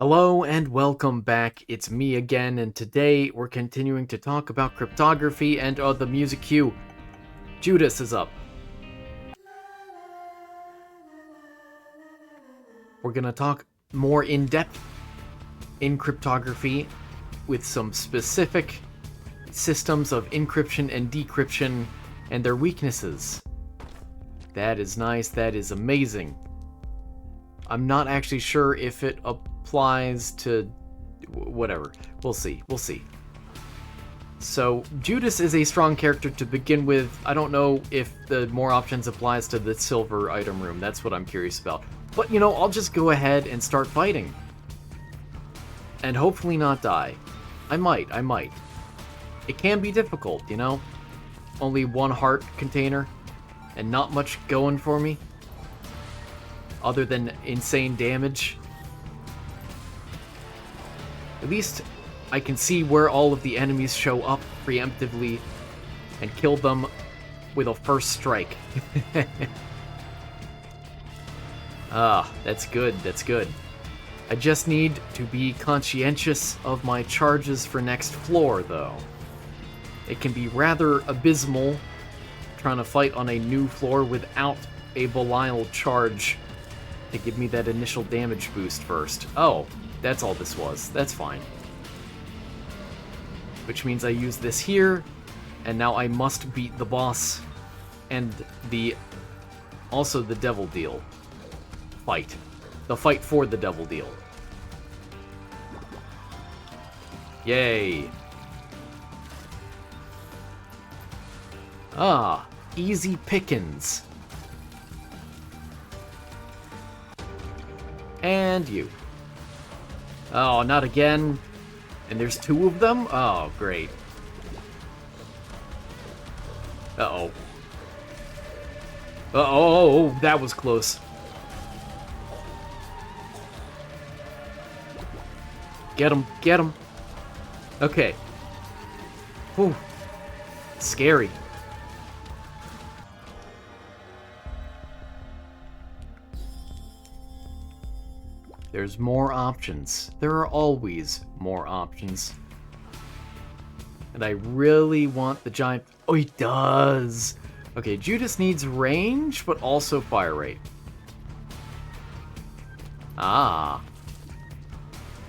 Hello and welcome back. It's me again, and today we're continuing to talk about cryptography and the music cue. Judas is up. We're gonna talk more in depth in cryptography with some specific systems of encryption and decryption and their weaknesses. That is nice, that is amazing. I'm not actually sure if it applies to whatever. We'll see. So, Judas is a strong character to begin with. I don't know if the more options applies to the silver item room. That's what I'm curious about. But, I'll just go ahead and start fighting. And hopefully not die. I might. It can be difficult, Only one heart container, and not much going for me. Other than insane damage. At least I can see where all of the enemies show up preemptively and kill them with a first strike. That's good. I just need to be conscientious of my charges for next floor, though. It can be rather abysmal trying to fight on a new floor without a Belial charge to give me that initial damage boost first. Oh, that's all this was. That's fine. Which means I use this here, and now I must beat the boss and also the devil deal fight. The fight for the devil deal. Yay. Easy pickings. And you. Oh, not again. And there's two of them? Oh, great. Uh-oh. Uh-oh, that was close. Get him. Okay. Whew. Scary. There's more options. There are always more options. And I really want the giant... Oh, he does! Okay, Judas needs range, but also fire rate.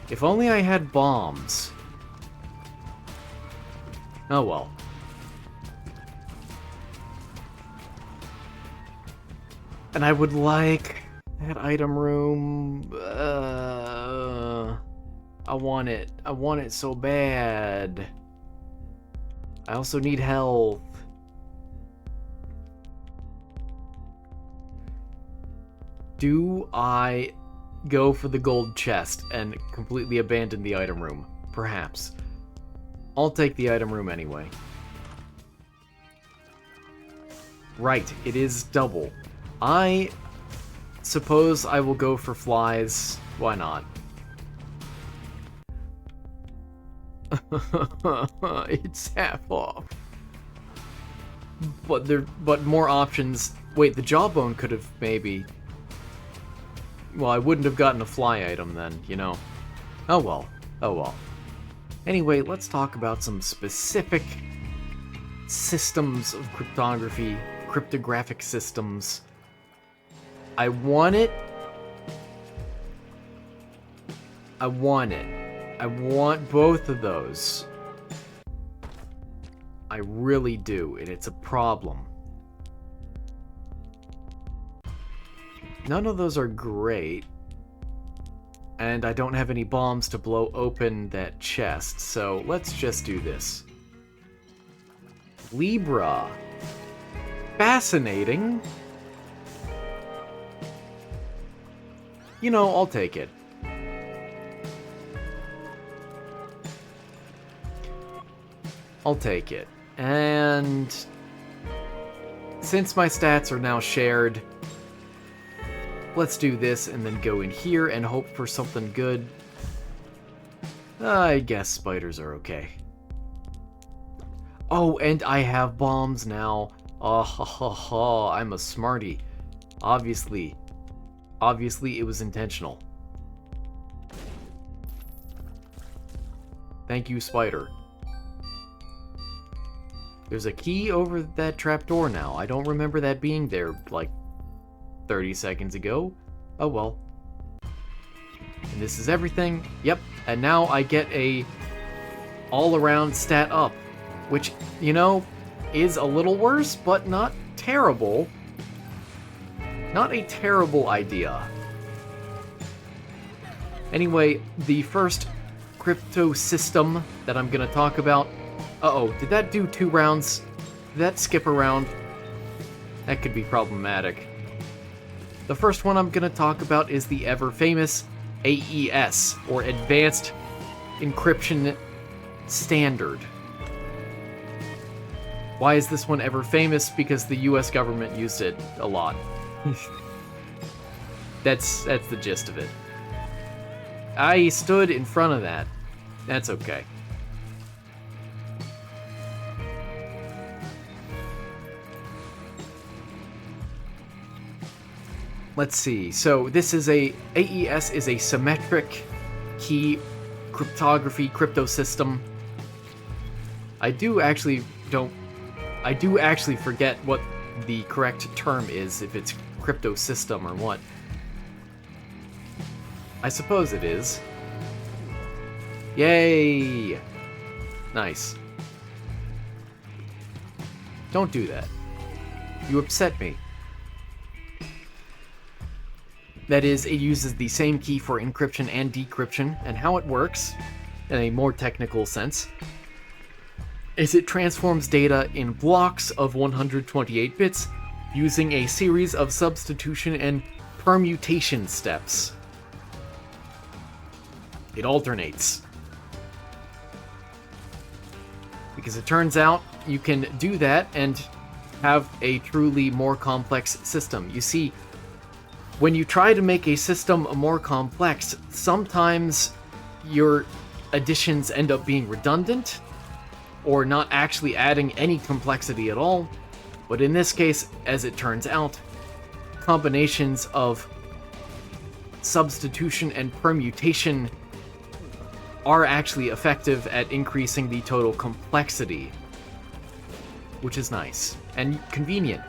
If only I had bombs. Oh well. And I would like... that item room, I want it. I want it so bad. I also need health. Do I go for the gold chest and completely abandon the item room? Perhaps. I'll take the item room anyway. Right, it is double. I suppose I will go for flies. Why not? It's half off. But more options. Wait, the jawbone could have maybe... Well, I wouldn't have gotten a fly item then, Oh well. Anyway, let's talk about some specific systems of cryptography, cryptographic systems. I want it. I want both of those. I really do, and it's a problem. None of those are great. And I don't have any bombs to blow open that chest, so let's just do this. Libra. Fascinating. I'll take it. And since my stats are now shared, let's do this and then go in here and hope for something good. I guess spiders are okay. Oh, and I have bombs now. Oh, ha, ha, ha. I'm a smarty. Obviously, it was intentional. Thank you, spider. There's a key over that trapdoor now. I don't remember that being there, like, 30 seconds ago. Oh well. And this is everything. Yep. And now I get a all-around stat up, which, you know, is a little worse, but not terrible. Not a terrible idea. Anyway, the first crypto system that I'm gonna talk about... Uh-oh, did that do 2 rounds? Did that skip a round? That could be problematic. The first one I'm gonna talk about is the ever-famous AES, or Advanced Encryption Standard. Why is this one ever famous? Because the US government used it a lot. That's the gist of it. I stood in front of that. That's okay. Let's see. So this is AES is a symmetric key cryptography crypto system. I do actually forget what the correct term is, if it's crypto system or what. I suppose it is. Yay! Nice. Don't do that. You upset me. That is, it uses the same key for encryption and decryption, and how it works, in a more technical sense, is it transforms data in blocks of 128 bits using a series of substitution and permutation steps. It alternates. Because it turns out you can do that and have a truly more complex system. You see, when you try to make a system more complex, sometimes your additions end up being redundant, or not actually adding any complexity at all. But in this case, as it turns out, combinations of substitution and permutation are actually effective at increasing the total complexity, which is nice and convenient,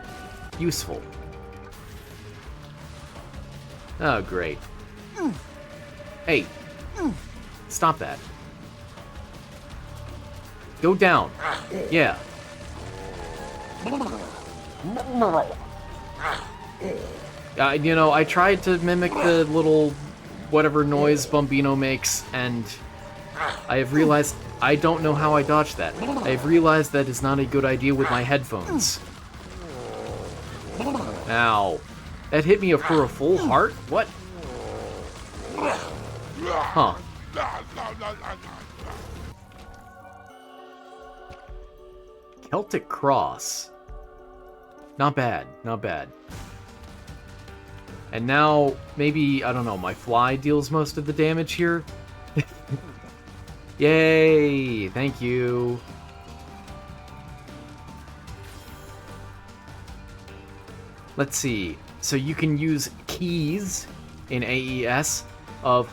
useful. Oh, great. Hey, stop that. Go down. Yeah. You know, I tried to mimic the little whatever noise Bombino makes, and I have realized I don't know how I dodged that. I have realized that is not a good idea with my headphones. Ow. That hit me for a full heart? What? Huh. Celtic Cross. Not bad, not bad. And now, maybe, I don't know, my fly deals most of the damage here? Yay! Thank you. Let's see. So you can use keys in AES of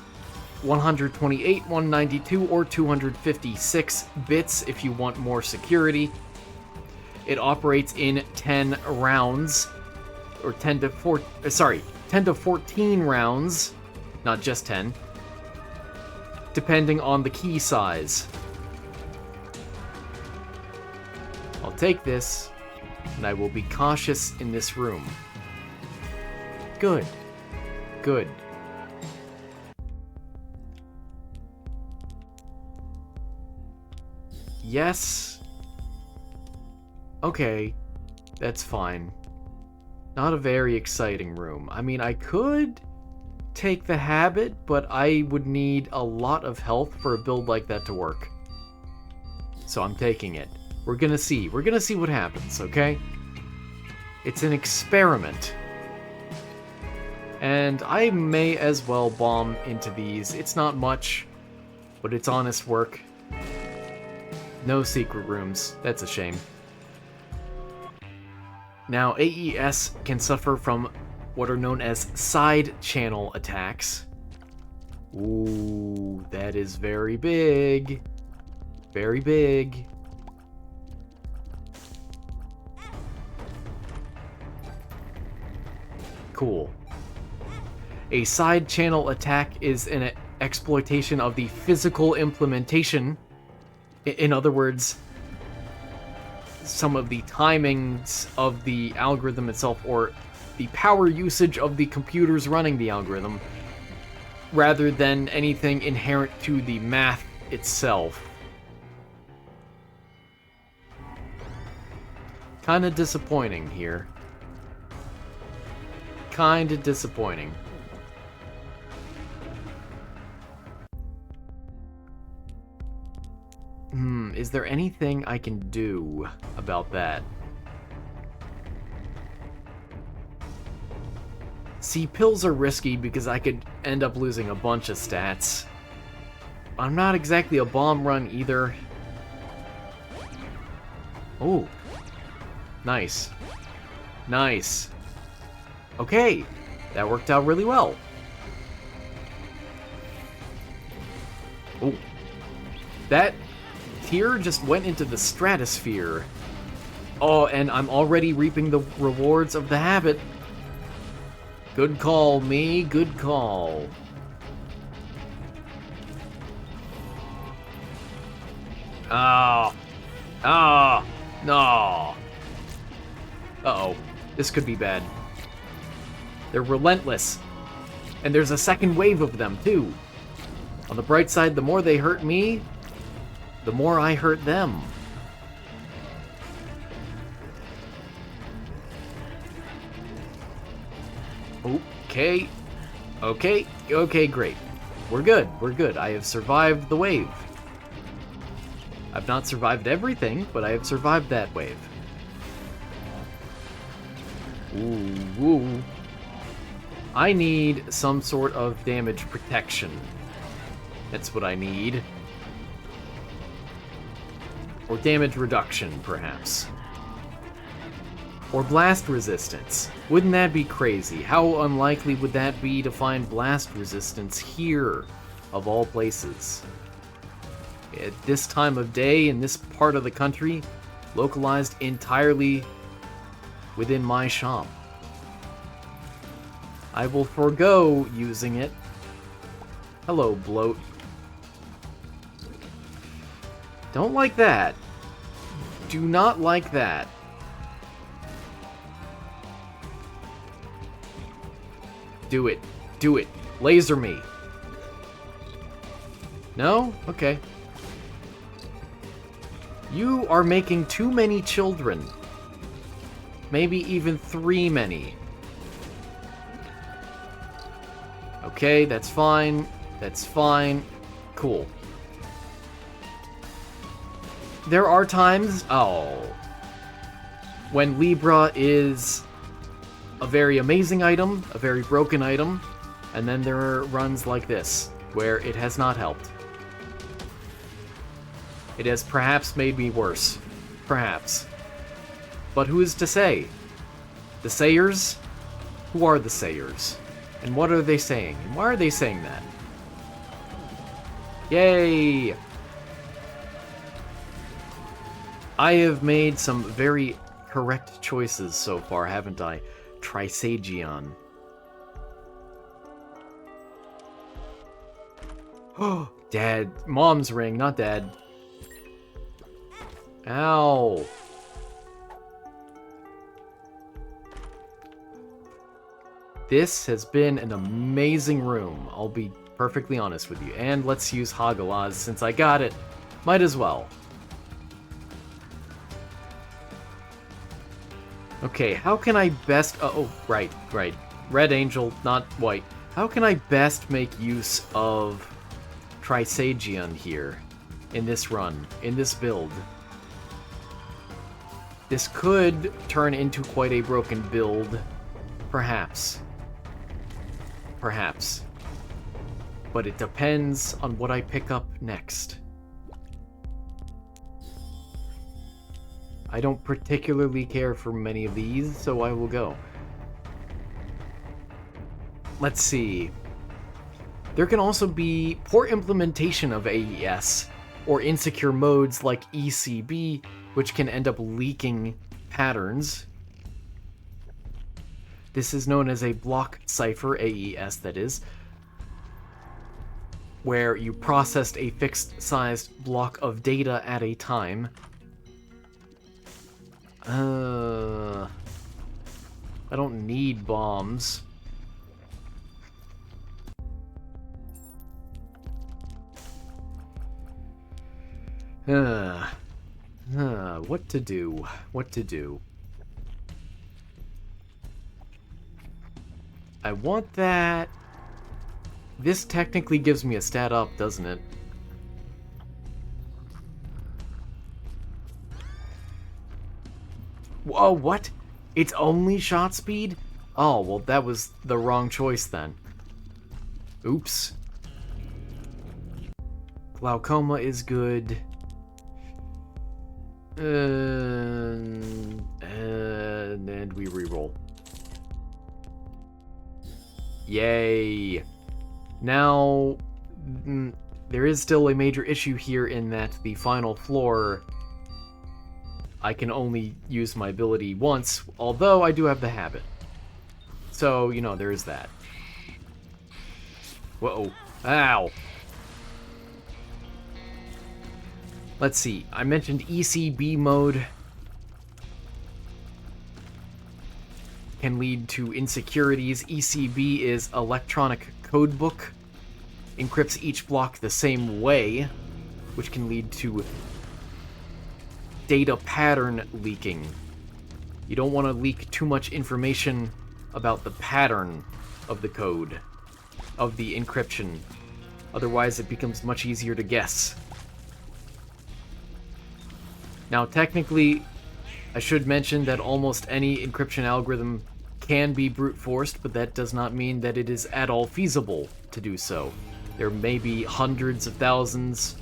128, 192, or 256 bits if you want more security. It operates in 10 rounds, or 10 to 14 rounds, not just 10, depending on the key size. I'll take this, and I will be cautious in this room. Good. Good. Yes. Okay. That's fine. Not a very exciting room. I mean, I could take the habit, but I would need a lot of health for a build like that to work. So I'm taking it. We're gonna see. We're gonna see what happens, okay? It's an experiment. And I may as well bomb into these. It's not much, but it's honest work. No secret rooms. That's a shame. Now, AES can suffer from what are known as side channel attacks. Ooh, that is very big. Very big. Cool. A side channel attack is an exploitation of the physical implementation. In other words, some of the timings of the algorithm itself, or the power usage of the computers running the algorithm, rather than anything inherent to the math itself. Kinda disappointing here. Kinda disappointing. Is there anything I can do about that? See, pills are risky because I could end up losing a bunch of stats. I'm not exactly a bomb run either. Oh. Nice. Nice. Okay. That worked out really well. Oh. That tier just went into the stratosphere. Oh, and I'm already reaping the rewards of the habit. Good call, me. Good call. Ah. Ah. No. Uh-oh. This could be bad. They're relentless. And there's a second wave of them, too. On the bright side, the more they hurt me, the more I hurt them. Okay. Okay. Okay, great. We're good. We're good. I have survived the wave. I've not survived everything, but I have survived that wave. Ooh, ooh. I need some sort of damage protection. That's what I need. Or damage reduction, perhaps. Or blast resistance. Wouldn't that be crazy? How unlikely would that be to find blast resistance here, of all places? At this time of day, in this part of the country, localized entirely within my shop. I will forego using it. Hello, bloat. Don't like that. Do not like that. Do it. Do it. Laser me. No? Okay. You are making too many children. Maybe even 3 many. Okay, that's fine. That's fine. Cool. There are times, when Libra is a very amazing item, a very broken item, and then there are runs like this, where it has not helped. It has perhaps made me worse. Perhaps. But who is to say? The sayers? Who are the sayers? And what are they saying? And why are they saying that? Yay! I have made some very correct choices so far, haven't I? Trisagion. Oh, Dad. Mom's ring, not Dad. Ow. This has been an amazing room, I'll be perfectly honest with you. And let's use Hagalaz since I got it. Might as well. Okay, how can I best... Oh, right. Red Angel, not white. How can I best make use of Trisagion here in this run, in this build? This could turn into quite a broken build, perhaps. Perhaps. But it depends on what I pick up next. I don't particularly care for many of these, so I will go. Let's see. There can also be poor implementation of AES or insecure modes like ECB, which can end up leaking patterns. This is known as a block cipher, AES that is, where you processed a fixed-sized block of data at a time. I don't need bombs. What to do? What to do? I want that. This technically gives me a stat up, doesn't it? Whoa, what? It's only shot speed? Oh, well, that was the wrong choice then. Oops. Glaucoma is good. And we reroll. Yay. Now, there is still a major issue here in that the final floor, I can only use my ability once, although I do have the habit. So, you know, there is that. Whoa. Ow. Let's see. I mentioned ECB mode can lead to insecurities. ECB is electronic codebook. Encrypts each block the same way, which can lead to data pattern leaking. You don't want to leak too much information about the pattern of the code, of the encryption. Otherwise, it becomes much easier to guess. Now, technically, I should mention that almost any encryption algorithm can be brute forced, but that does not mean that it is at all feasible to do so. There may be hundreds of thousands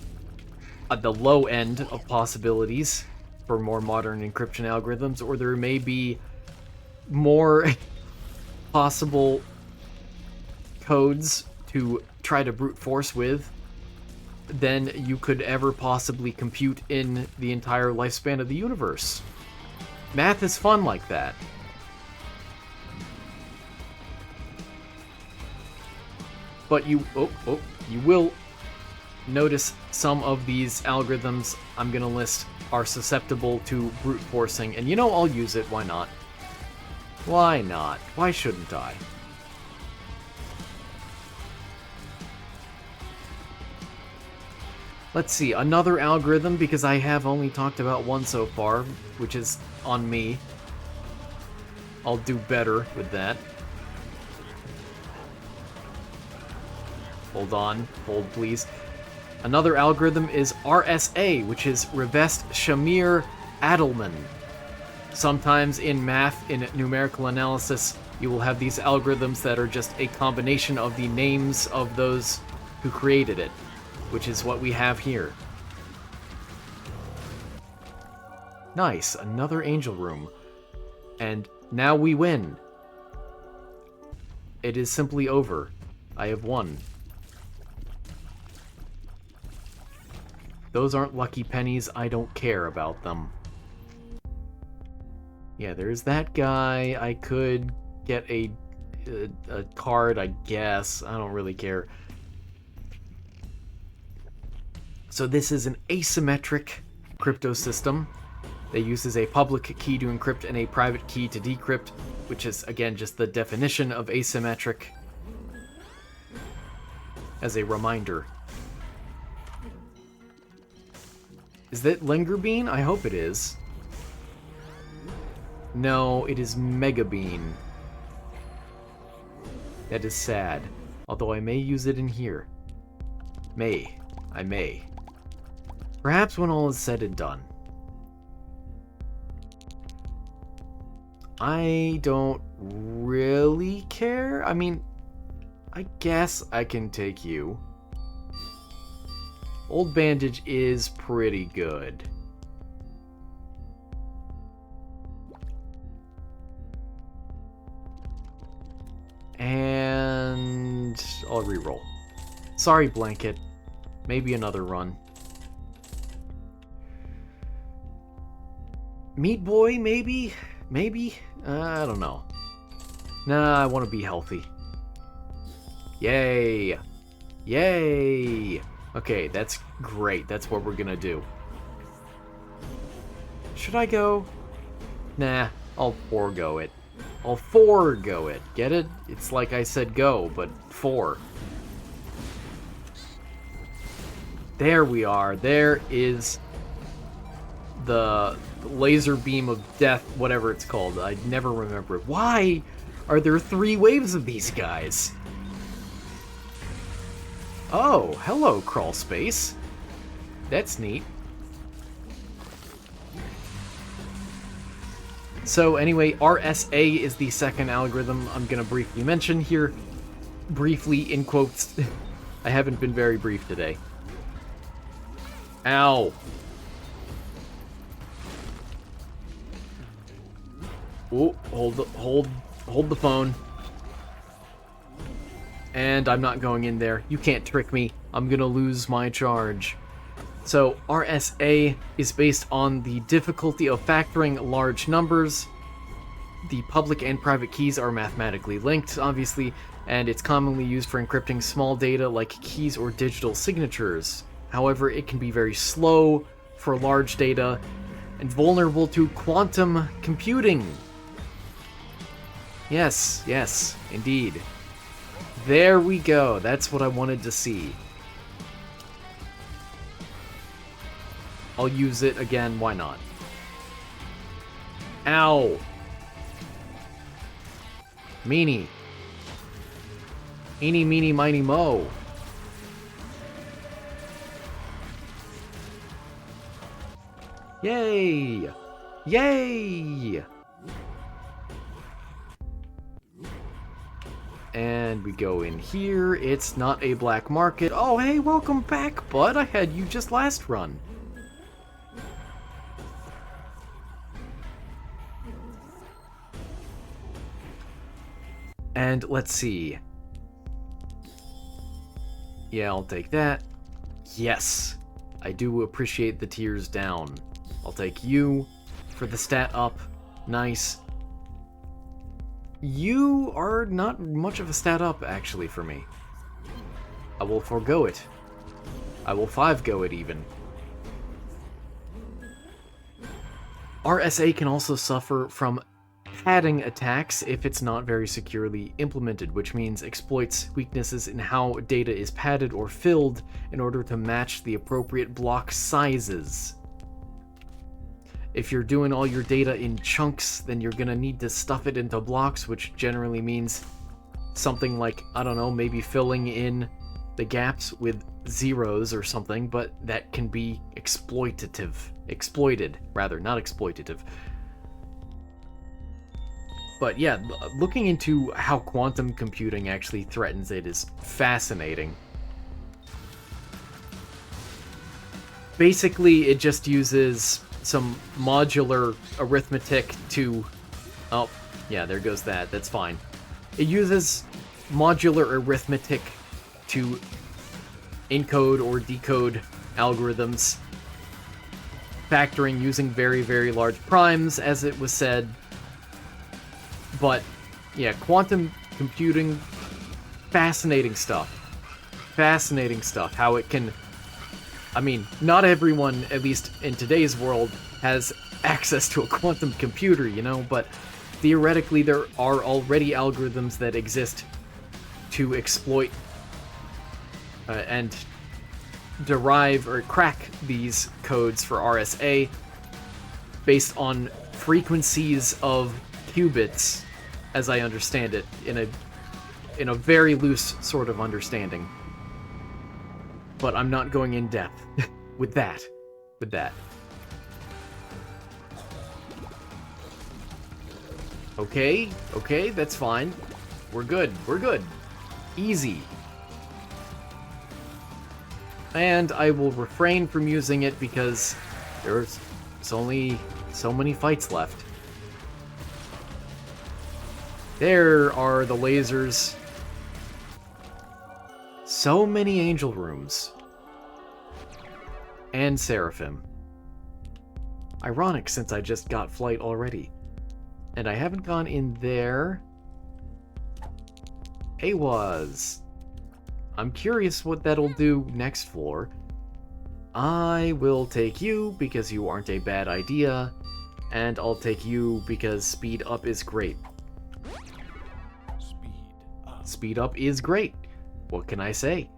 at the low end of possibilities for more modern encryption algorithms, or there may be more possible codes to try to brute force with than you could ever possibly compute in the entire lifespan of the universe. Math is fun like that. But you will notice some of these algorithms I'm gonna list are susceptible to brute forcing, and you know, I'll use it, why not? Why not? Why shouldn't I? Let's see, another algorithm, because I have only talked about one so far, which is on me. I'll do better with that. Hold on, hold please. Another algorithm is RSA, which is Revest Shamir Adelman. Sometimes in math, in numerical analysis, you will have these algorithms that are just a combination of the names of those who created it, which is what we have here. Nice, another angel room. And now we win. It is simply over. I have won. Those aren't lucky pennies, I don't care about them. Yeah, there's that guy. I could get a card, I guess. I don't really care. So this is an asymmetric crypto system that uses a public key to encrypt and a private key to decrypt, which is, again, just the definition of asymmetric as a reminder. Is that Linger Bean? I hope it is. No, it is Mega Bean. That is sad. Although I may use it in here. I may. Perhaps when all is said and done. I don't really care. I mean, I guess I can take you. Old Bandage is pretty good. And I'll reroll. Sorry, Blanket. Maybe another run. Meat Boy, maybe? Maybe? I don't know. Nah, I want to be healthy. Yay! Yay! Okay, that's great. That's what we're gonna do. Should I go? Nah, I'll forego it. I'll forego it. Get it? It's like I said go, but for. There we are. There is the laser beam of death, whatever it's called. I never remember it. Why are there 3 waves of these guys? Oh, hello, crawl space. That's neat. So anyway, RSA is the second algorithm I'm going to briefly mention here. Briefly, in quotes. I haven't been very brief today. Ow. Oh, hold the phone. And I'm not going in there. You can't trick me. I'm gonna lose my charge. So RSA is based on the difficulty of factoring large numbers. The public and private keys are mathematically linked, obviously, and it's commonly used for encrypting small data like keys or digital signatures. However, it can be very slow for large data and vulnerable to quantum computing. Yes, yes, indeed. There we go. That's what I wanted to see. I'll use it again. Why not? Ow. Meanie. Eeny, meeny, miny, mo. Yay! Yay! And we go in here. It's not a black market. Oh, hey, welcome back, bud. I had you just last run. And let's see. Yeah, I'll take that. Yes. I do appreciate the tiers down. I'll take you for the stat up. Nice. You are not much of a stat up, actually, for me. I will forego it. I will 5-go it, even. RSA can also suffer from padding attacks if it's not very securely implemented, which means exploits weaknesses in how data is padded or filled in order to match the appropriate block sizes. If you're doing all your data in chunks, then you're gonna need to stuff it into blocks, which generally means something like, I don't know, maybe filling in the gaps with zeros or something, but that can be exploitative. Exploited, rather, not exploitative. But yeah, looking into how quantum computing actually threatens it is fascinating. Basically, it just uses some modular arithmetic to... Oh, yeah, there goes that. That's fine. It uses modular arithmetic to encode or decode algorithms, factoring using very, very large primes, as it was said. But, yeah, quantum computing, fascinating stuff. Fascinating stuff. How it can... I mean, not everyone, at least in today's world, has access to a quantum computer, you know, but theoretically there are already algorithms that exist to exploit and derive or crack these codes for RSA based on frequencies of qubits, as I understand it, in a very loose sort of understanding. But I'm not going in depth with that. Okay, that's fine. We're good. Easy. And I will refrain from using it because there's only so many fights left. There are the lasers. So many angel rooms. And Seraphim. Ironic, since I just got flight already. And I haven't gone in there. AWAS. I'm curious what that'll do next floor. I will take you because you aren't a bad idea. And I'll take you because speed up is great. Speed up is great. What can I say?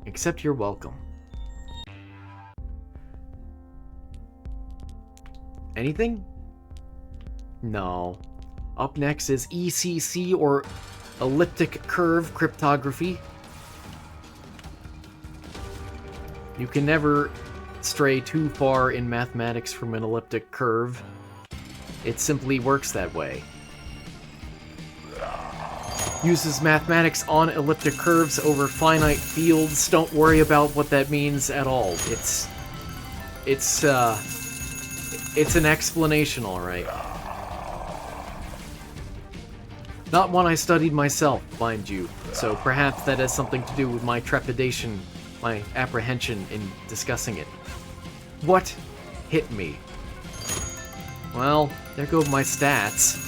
Except you're welcome. Anything? No. Up next is ECC, or Elliptic Curve Cryptography. You can never stray too far in mathematics from an elliptic curve. It simply works that way. Uses mathematics on elliptic curves over finite fields. Don't worry about what that means at all. It's an explanation, alright. Not one I studied myself, mind you, so perhaps that has something to do with my trepidation, my apprehension in discussing it. What hit me? Well, there go my stats.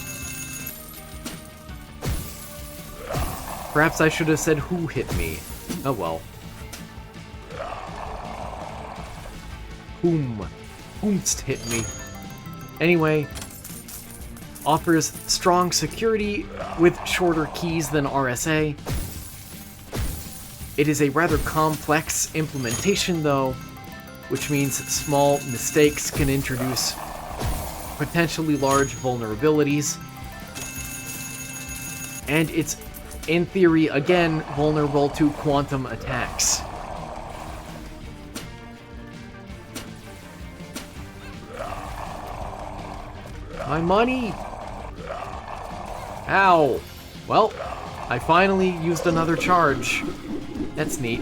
Perhaps I should have said who hit me. Oh well. Whomst hit me. Anyway, offers strong security with shorter keys than RSA. It is a rather complex implementation though, which means small mistakes can introduce potentially large vulnerabilities. And it's, in theory, again, vulnerable to quantum attacks. My money! Ow! Well, I finally used another charge. That's neat.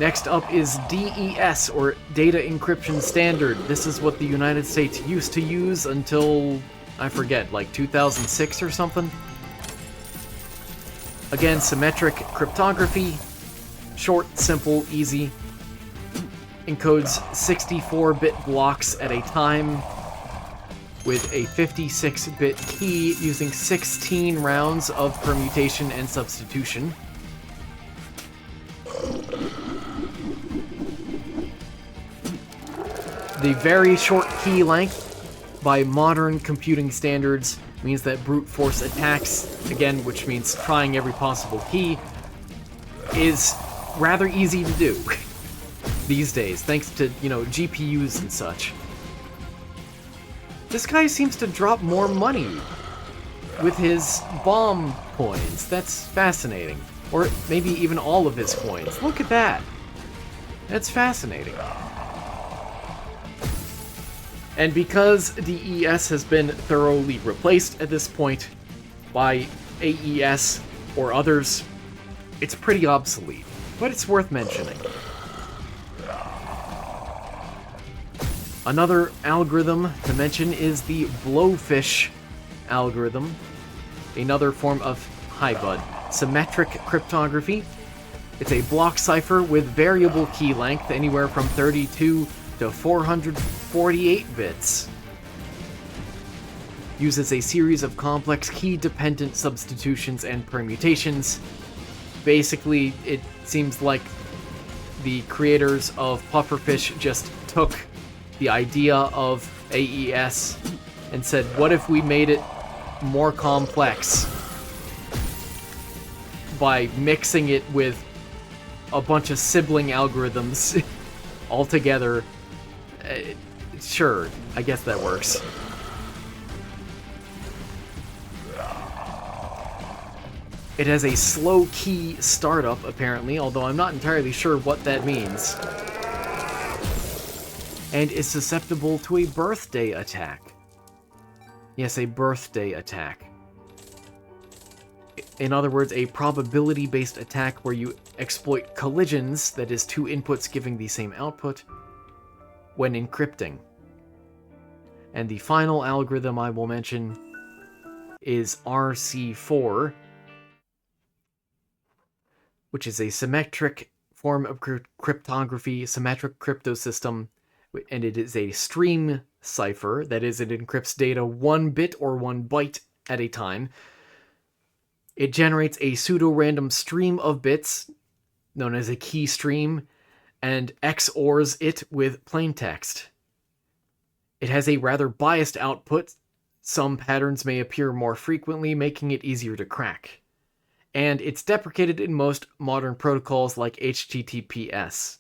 Next up is DES, or Data Encryption Standard. This is what the United States used to use until, I forget, like 2006 or something? Again, symmetric cryptography. Short, simple, easy. Encodes 64-bit blocks at a time with a 56-bit key using 16 rounds of permutation and substitution. The very short key length, by modern computing standards, means that brute force attacks, again, which means trying every possible key, is rather easy to do these days, thanks to, GPUs and such. This guy seems to drop more money with his bomb coins. That's fascinating. Or maybe even all of his coins. Look at that. That's fascinating. And because DES has been thoroughly replaced at this point by AES or others, it's pretty obsolete, but it's worth mentioning. Another algorithm to mention is the Blowfish algorithm, another form of symmetric cryptography. It's a block cipher with variable key length, anywhere from 32 to 448 bits. Uses a series of complex key-dependent substitutions and permutations. Basically, it seems like the creators of Pufferfish just took the idea of AES and said, what if we made it more complex by mixing it with a bunch of sibling algorithms all together? Sure, I guess that works. It has a slow key startup, apparently, although I'm not entirely sure what that means. And is susceptible to a birthday attack. Yes, a birthday attack. In other words, a probability-based attack where you exploit collisions, that is, two inputs giving the same output, when encrypting. And the final algorithm I will mention is RC4, which is a symmetric form of cryptography, symmetric cryptosystem, and it is a stream cipher. That is, it encrypts data 1 bit or 1 byte at a time. It generates a pseudo-random stream of bits, known as a key stream, and XORs it with plaintext. It has a rather biased output. Some patterns may appear more frequently, making it easier to crack. And it's deprecated in most modern protocols like HTTPS.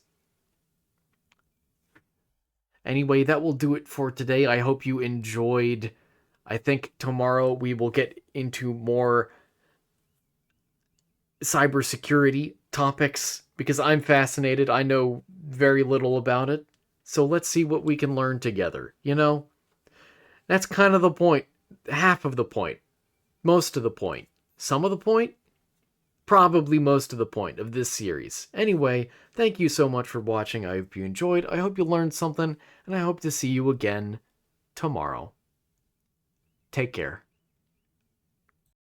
Anyway, that will do it for today. I hope you enjoyed. I think tomorrow we will get into more cybersecurity topics because I'm fascinated. I know very little about it. So let's see what we can learn together. You know, that's kind of the point. Half of the point. Most of the point. Some of the point? Probably most of the point of this series. Anyway, thank you so much for watching. I hope you enjoyed. I hope you learned something. And I hope to see you again tomorrow. Take care.